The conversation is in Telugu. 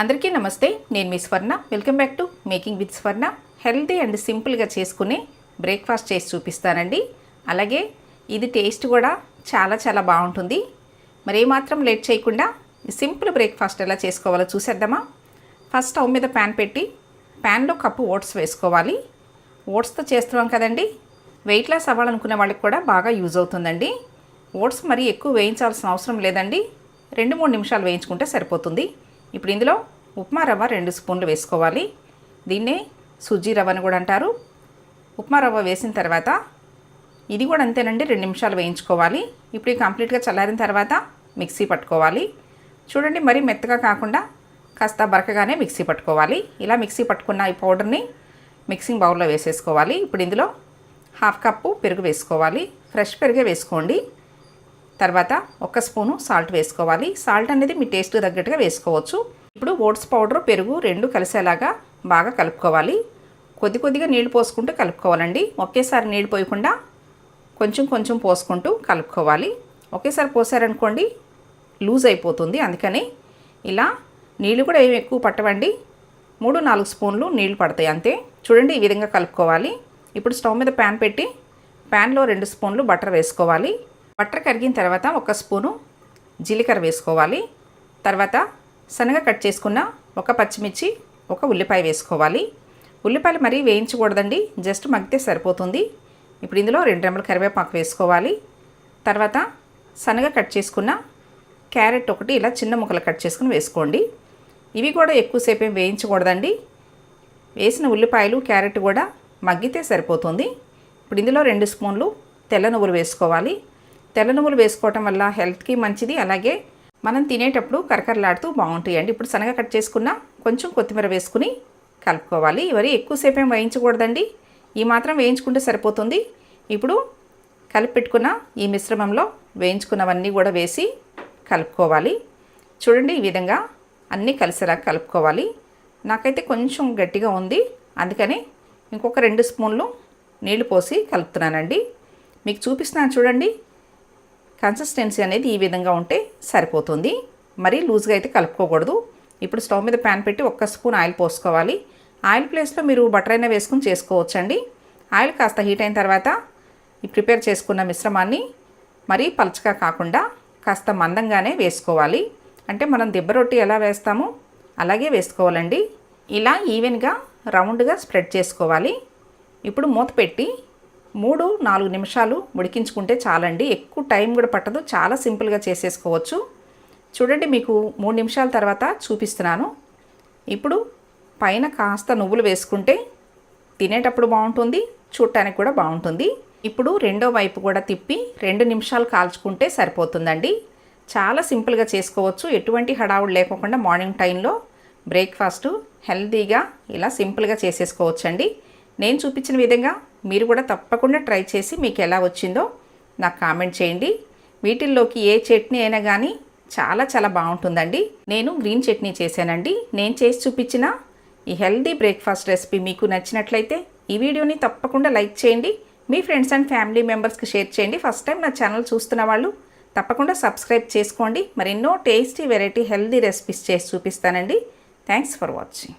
అందరికీ నమస్తే. నేను మీ స్వర్ణ. Welcome back to making with Swarna. Healthy and సింపుల్గా చేసుకునే బ్రేక్ఫాస్ట్ చేసి చూపిస్తానండి. అలాగే ఇది టేస్ట్ కూడా చాలా బాగుంటుంది. మరి ఏమాత్రం లేట్ చేయకుండా ఈ సింపుల్ బ్రేక్ఫాస్ట్ ఎలా చేసుకోవాలో చూసేద్దామా. ఫస్ట్ స్టవ్ మీద ప్యాన్ పెట్టి ప్యాన్లో కప్పు ఓట్స్ వేసుకోవాలి. ఓట్స్తో చేస్తున్నాం కదండి, వెయిట్ లాస్ అవ్వాలనుకునే వాళ్ళకి కూడా బాగా యూజ్ అవుతుందండి. ఓట్స్ మరి ఎక్కువ వేయించాల్సిన అవసరం లేదండి, 2-3 నిమిషాలు వేయించుకుంటే సరిపోతుంది. ఇప్పుడు ఇందులో ఉప్మా రవ్వ 2 స్పూన్లు వేసుకోవాలి. దీన్నే సుజీ రవ్వని కూడా అంటారు. ఉప్మా రవ్వ వేసిన తర్వాత ఇది కూడా అంతేనండి, 2 నిమిషాలు వేయించుకోవాలి. ఇప్పుడు కంప్లీట్గా చల్లారిన తర్వాత మిక్సీ పట్టుకోవాలి. చూడండి, మరీ మెత్తగా కాకుండా కాస్త బరకగానే మిక్సీ పట్టుకోవాలి. ఇలా మిక్సీ పట్టుకున్న ఈ పౌడర్ని మిక్సింగ్ బౌల్లో వేసేసుకోవాలి. ఇప్పుడు ఇందులో 1/2 కప్పు పెరుగు వేసుకోవాలి. ఫ్రెష్ పెరుగే వేసుకోండి. తర్వాత 1 స్పూను సాల్ట్ వేసుకోవాలి. సాల్ట్ అనేది మీ టేస్ట్ తగ్గట్టుగా వేసుకోవచ్చు. ఇప్పుడు ఓట్స్ పౌడర్ పెరుగు 2 కలిసేలాగా బాగా కలుపుకోవాలి. కొద్దిగా నీళ్లు పోసుకుంటూ కలుపుకోవాలండి. ఒకేసారి నీళ్లు పోయకుండా కొంచెం పోసుకుంటూ కలుపుకోవాలి. ఒకేసారి పోసారనుకోండి లూజ్ అయిపోతుంది. అందుకని ఇలా నీళ్లు కూడా ఏమి ఎక్కువ పట్టవండి, 3-4 స్పూన్లు నీళ్లు పడతాయి అంతే. చూడండి, ఈ విధంగా కలుపుకోవాలి. ఇప్పుడు స్టవ్ మీద ప్యాన్ పెట్టి ప్యాన్లో 2 స్పూన్లు బటర్ వేసుకోవాలి. బటర్ కరిగిన తర్వాత 1 స్పూను జీలకర్ర వేసుకోవాలి. తర్వాత సన్నగా కట్ చేసుకున్న 1 పచ్చిమిర్చి, 1 ఉల్లిపాయ వేసుకోవాలి. ఉల్లిపాయలు మరీ వేయించకూడదండి, జస్ట్ మగ్గితే సరిపోతుంది. ఇప్పుడు ఇందులో 2 రెమ్మల కరివేపాకు వేసుకోవాలి. తర్వాత సన్నగా కట్ చేసుకున్న క్యారెట్ ఒకటి ఇలా చిన్న ముక్కలు కట్ చేసుకుని వేసుకోండి. ఇవి కూడా ఎక్కువసేపు ఏం వేయించకూడదండి, వేసిన ఉల్లిపాయలు క్యారెట్ కూడా మగ్గితే సరిపోతుంది. ఇప్పుడు ఇందులో 2 స్పూన్లు తెల్ల నువ్వులు వేసుకోవాలి. తెల్ల నువ్వులు వేసుకోవటం వల్ల హెల్త్కి మంచిది, అలాగే మనం తినేటప్పుడు కరకరలాడుతూ బాగుంటాయండి. ఇప్పుడు సన్నగా కట్ చేసుకున్న కొంచెం కొత్తిమీర వేసుకుని కలుపుకోవాలి. ఇవన్నీ ఎక్కువసేపు ఏం వేయించకూడదండి, ఈ మాత్రం వేయించుకుంటే సరిపోతుంది. ఇప్పుడు కలిపి పెట్టుకున్న ఈ మిశ్రమంలో వేయించుకున్నవన్నీ కూడా వేసి కలుపుకోవాలి. చూడండి, ఈ విధంగా అన్నీ కలిసేలా కలుపుకోవాలి. నాకైతే కొంచెం గట్టిగా ఉంది, అందుకని ఇంకొక 2 స్పూన్లు నీళ్లు పోసి కలుపుతున్నానండి. మీకు చూపిస్తున్నాను చూడండి, కన్సిస్టెన్సీ అనేది ఈ విధంగా ఉంటే సరిపోతుంది. మరీ లూజ్గా అయితే కలుపుకోకూడదు. ఇప్పుడు స్టవ్ మీద ప్యాన్ పెట్టి 1 స్పూన్ ఆయిల్ పోసుకోవాలి. ఆయిల్ ప్లేస్లో మీరు బటర్ అయినా వేసుకుని చేసుకోవచ్చండి. ఆయిల్ కాస్త హీట్ అయిన తర్వాత ఈ ప్రిపేర్ చేసుకున్న మిశ్రమాన్ని మరీ పలచగా కాకుండా కాస్త మందంగానే వేసుకోవాలి. అంటే మనం దిబ్బ రొట్టి ఎలా వేస్తామో అలాగే వేసుకోవాలండి. ఇలా ఈవెన్గా రౌండ్గా స్ప్రెడ్ చేసుకోవాలి. ఇప్పుడు మూత పెట్టి 3-4 నిమిషాలు ఉడికించుకుంటే చాలండి, ఎక్కువ టైం కూడా పట్టదు, చాలా సింపుల్గా చేసేసుకోవచ్చు. చూడండి, మీకు 3 నిమిషాల తర్వాత చూపిస్తున్నాను. ఇప్పుడు పైన కాస్త నువ్వులు వేసుకుంటే తినేటప్పుడు బాగుంటుంది, చూడటానికి కూడా బాగుంటుంది. ఇప్పుడు రెండో వైపు కూడా తిప్పి 2 నిమిషాలు కాల్చుకుంటే సరిపోతుందండి. చాలా సింపుల్గా చేసుకోవచ్చు, ఎటువంటి హడావుడు లేకుండా మార్నింగ్ టైంలో బ్రేక్ఫాస్ట్ హెల్తీగా ఇలా సింపుల్గా చేసేసుకోవచ్చండి. నేను చూపించిన విధంగా మీరు కూడా తప్పకుండా ట్రై చేసి మీకు ఎలా వచ్చిందో నాకు కామెంట్ చేయండి. వీటిల్లోకి ఏ చట్నీ అయినా కానీ చాలా బాగుంటుందండి. నేను గ్రీన్ చట్నీ చేశానండి. నేను చేసి చూపించిన ఈ హెల్తీ బ్రేక్ఫాస్ట్ రెసిపీ మీకు నచ్చినట్లయితే ఈ వీడియోని తప్పకుండా లైక్ చేయండి. మీ ఫ్రెండ్స్ అండ్ ఫ్యామిలీ మెంబర్స్కి షేర్ చేయండి. ఫస్ట్ టైం నా ఛానల్ చూస్తున్న వాళ్ళు తప్పకుండా సబ్స్క్రైబ్ చేసుకోండి. మరెన్నో టేస్టీ వెరైటీ హెల్తీ రెసిపీస్ చేసి చూపిస్తానండి. Thanks for watching.